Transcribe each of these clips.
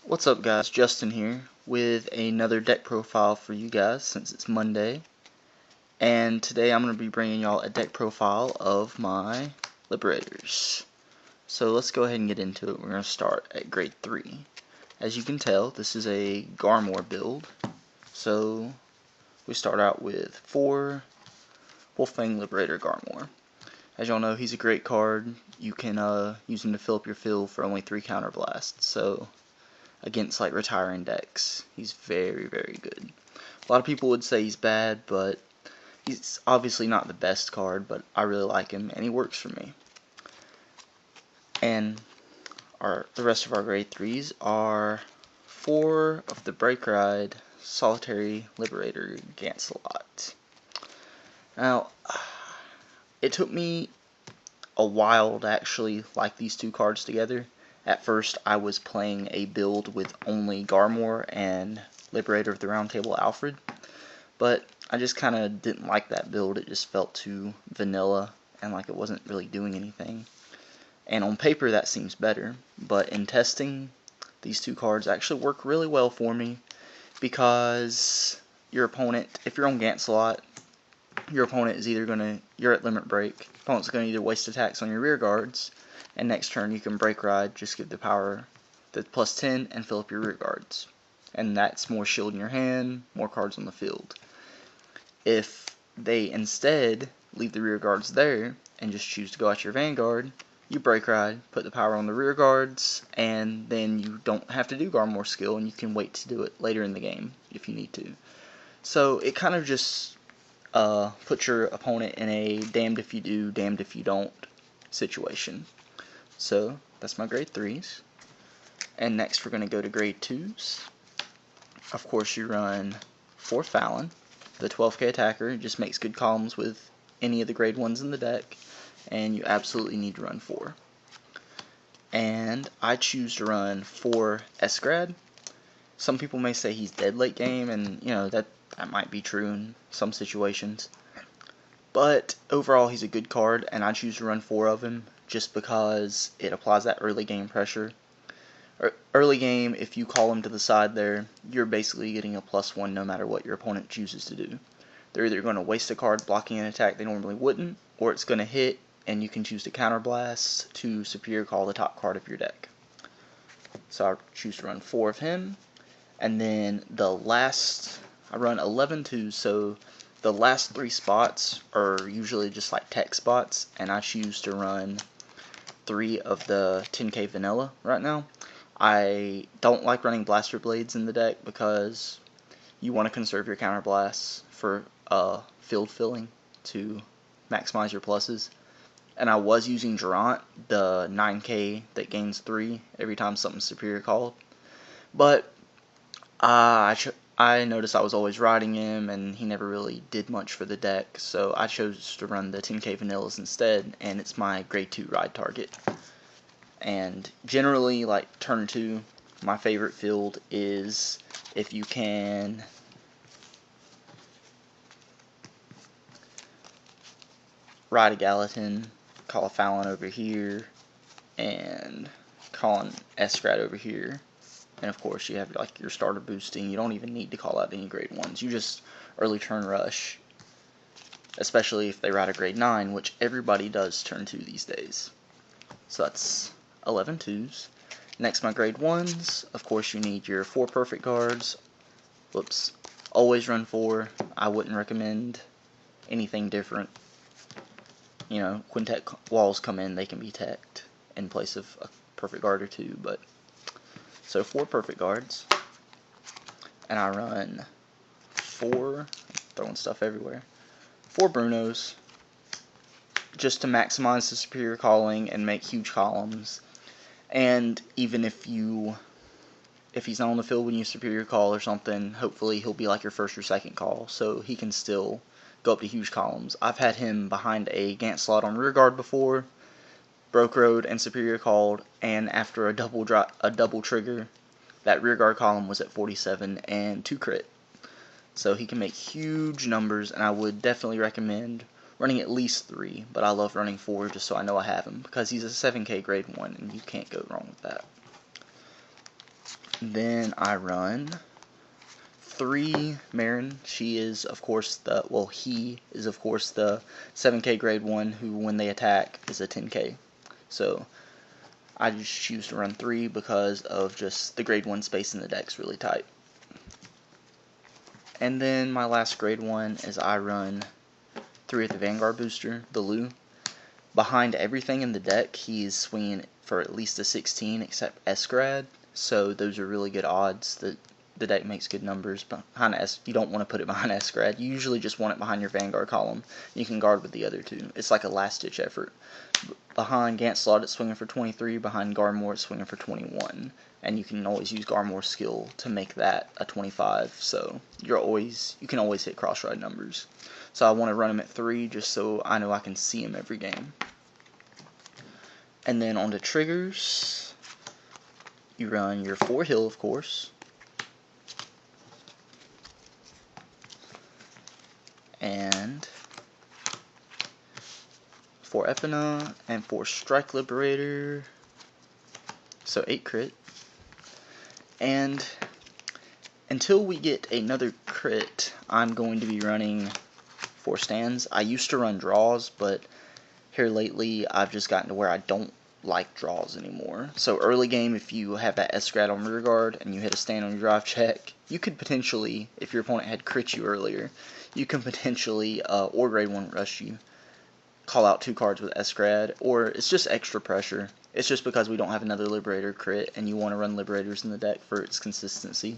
What's up guys, Justin here with another deck profile for you guys since it's Monday. And today I'm going to be bringing y'all a deck profile of my Liberators. So let's go ahead and get into it. We're going to start at grade 3. As you can tell, this is a Garmore build. So we start out with 4 Wolfang Liberator Garmore. As y'all know, he's a great card. You can use him to fill up your field for only 3 counterblasts. So against like retiring decks, he's very, very good. A lot of people would say he's bad, but he's obviously not the best card, but I really like him and he works for me. And the rest of our grade 3s are 4 of the Break Ride Solitary Liberator Gancelot. Now, it took me a while to actually like these 2 cards together. At first, I was playing a build with only Garmore and Liberator of the Round Table Alfred, but I just kind of didn't like that build. It just felt too vanilla and like it wasn't really doing anything. And on paper, that seems better, but in testing, these 2 cards actually work really well for me because your opponent, if you're on Gancelot, your opponent is either you're at limit break, your opponent's going to either waste attacks on your rear guards, and next turn you can Break Ride, just give the power, the plus 10, and fill up your rear guards. And that's more shield in your hand, more cards on the field. If they instead leave the rear guards there, and just choose to go at your Vanguard, you Break Ride, put the power on the rear guards, and then you don't have to do Garmore skill, and you can wait to do it later in the game, if you need to. So it kind of just puts your opponent in a damned if you do, damned if you don't situation. So that's my grade 3s. And next we're going to go to grade 2s. Of course you run 4 Fallon, the 12k attacker. It just makes good columns with any of the grade 1s in the deck, and you absolutely need to run 4. And I choose to run 4 Esgrad. Some people may say he's dead late game, and you know that might be true in some situations. But overall he's a good card, and I choose to run 4 of him just because it applies that early game pressure. Early game, if you call him to the side there, you're basically getting a +1 no matter what your opponent chooses to do. They're either going to waste a card blocking an attack they normally wouldn't, or it's going to hit and you can choose to counterblast to superior call the top card of your deck. So I choose to run 4 of him, and then I run 11 twos, so the last 3 spots are usually just like tech spots, and I choose to run 3 of the 10k vanilla right now. I don't like running blaster blades in the deck because you want to conserve your counterblasts for field filling to maximize your pluses. And I was using Durant, the 9k that gains 3 every time something's superior called, but I noticed I was always riding him, and he never really did much for the deck, so I chose to run the 10k vanillas instead, and it's my grade 2 ride target. And generally, like turn 2, my favorite field is if you can ride a Gallatin, call a Fallon over here, and call an Esgrad over here. And of course you have like your starter boosting. You don't even need to call out any grade 1s. You just early turn rush, especially if they ride a grade 9, which everybody does turn 2 these days. So that's 11 twos. Next, my grade 1s. Of course you need your 4 perfect guards. Whoops. Always run 4. I wouldn't recommend anything different. You know, quintet walls come in, they can be teched in place of a perfect guard or 2, but so 4 perfect guards, and I run 4, throwing stuff everywhere, 4 Brunos, just to maximize the superior calling and make huge columns. And even if he's not on the field when you superior call or something, hopefully he'll be like your first or second call, so he can still go up to huge columns. I've had him behind a Gancelot on rear guard before, broke road and superior called, and after a double trigger, that rear guard column was at 47 and 2 crit. So he can make huge numbers, and I would definitely recommend running at least 3, but I love running 4 just so I know I have him, because he's a 7k grade 1 and you can't go wrong with that. Then I run 3 Marin. She is, of course, he is, of course, the 7k grade 1 who, when they attack, is a 10k. So I just choose to run 3 because of just the grade 1 space in the deck's really tight. And then my last grade 1 is I run 3 with the Vanguard booster, the Lu. Behind everything in the deck, he's swinging for at least a 16 except Esgrad, so those are really good odds that the deck makes good numbers. Behind you don't want to put it behind Esgrad. You usually just want it behind your Vanguard column. You can guard with the other 2. It's like a last-ditch effort. Behind Gancelot, it's swinging for 23. Behind Garmore, it's swinging for 21. And you can always use Garmore's skill to make that a 25. So you can always hit cross-ride numbers. So I want to run him at 3 just so I know I can see him every game. And then on the triggers, you run your 4 heal, of course. And 4 Epina and 4 Strike Liberator. So 8 crit. And until we get another crit, I'm going to be running 4 stands. I used to run draws, but here lately I've just gotten to where I don't like draws anymore. So early game, if you have that Esgrad on rear guard and you hit a stand on your drive check, you could potentially, if your opponent had crit you earlier, you can potentially, or grade 1 rush you, call out 2 cards with Esgrad, or it's just extra pressure. It's just because we don't have another Liberator crit and you want to run Liberators in the deck for its consistency.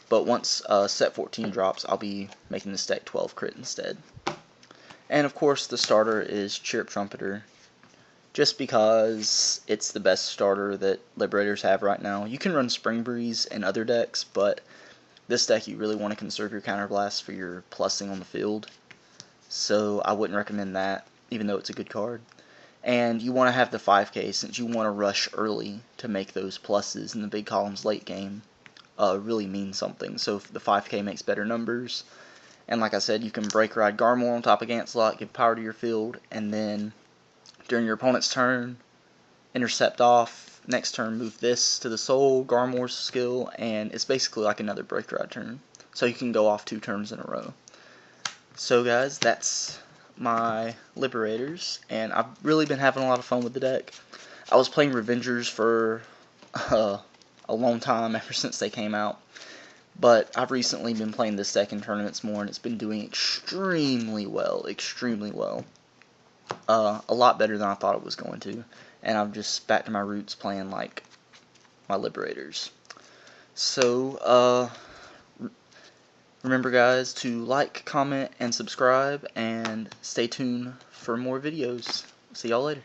But once set 14 drops, I'll be making this deck 12 crit instead. And of course the starter is Chirp Trumpeter, just because it's the best starter that Liberators have right now. You can run Spring Breeze in other decks, but this deck you really want to conserve your counterblast for your plussing on the field. So I wouldn't recommend that, even though it's a good card. And you want to have the 5k since you want to rush early to make those pluses in the big columns late game really mean something. So if the 5k makes better numbers. And like I said, you can break ride Garmore on top of Gancelot, give power to your field, and then during your opponent's turn, intercept off. Next turn, move this to the soul, Garmore's skill, and it's basically like another break ride turn. So you can go off 2 turns in a row. So guys, that's my Liberators, and I've really been having a lot of fun with the deck. I was playing Revengers for a long time, ever since they came out. But I've recently been playing this deck in tournaments more, and it's been doing extremely well, extremely well. A lot better than I thought it was going to. And I'm just back to my roots playing like my Liberators. So, remember guys to like, comment, and subscribe, and stay tuned for more videos. See y'all later.